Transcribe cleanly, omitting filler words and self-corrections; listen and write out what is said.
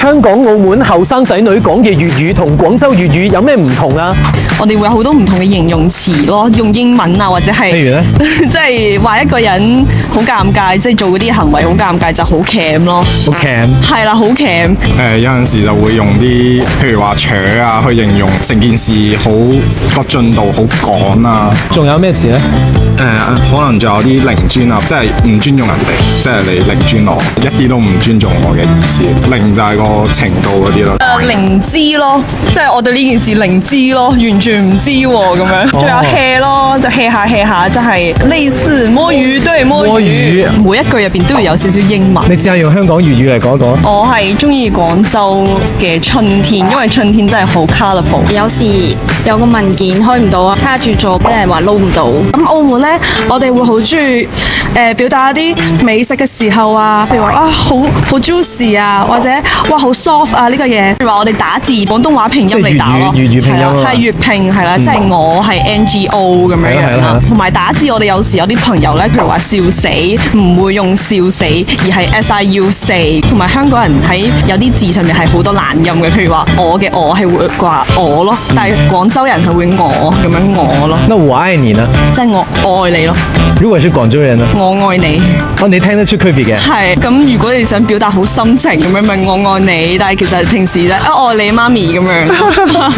香港、澳門後生仔女講嘅粵語同廣州粵語有咩唔同啊？我哋會有好多唔同嘅形容詞咯，用英文啊，或者係，譬如咧，即係話一個人好尷尬，即係做嗰啲行為好尷尬，就好 cam 咯。好 cam。係啦，好 cam。有陣時就會用啲譬如話扯啊，去形容成件事好個進度好趕啊。仲有咩詞咧？可能仲有啲零尊啊，即係唔尊重人哋，即係你零尊我，一啲都唔尊重我嘅意思。零就係個程度嗰啲咯。零知咯，即係我對呢件事零知咯，完全唔知喎咁樣。仲有 hea 咯，就 hea 下 hea 下，即係類似摸魚，對摸魚。摸魚每一句入邊都要有少少英文。你試下用香港粵語嚟講一講。我係中意廣州嘅春天，因為春天真係好 colourful。有時有個文件開唔到啊，卡住咗，即係話撈唔到。咁澳門呢，我哋會好中意表達一啲美食嘅時候啊，譬如話啊好 juicy 啊，或者哇好 soft 啊呢個嘢。譬如話我哋打字廣東話拼音嚟打咯，粵語拼音啊嘛係粵拼係啦，即係我係 NGO 咁樣樣啦。同埋打字我哋有時有啲朋友咧，譬如話笑死唔會用笑死，而係 SIU 四。同埋香港人喺有啲字上面係好多懶音嘅，譬如話我嘅我係會話我咯，但係廣州人係會我咁樣我咯。那我愛你呢？即係我愛你咯。如果是廣州人呢？我愛你。哦，你聽得出區別嘅？係咁，如果你想表達好心情咁樣，咪我愛你。但係其實平時咧，我愛你媽咪咁樣。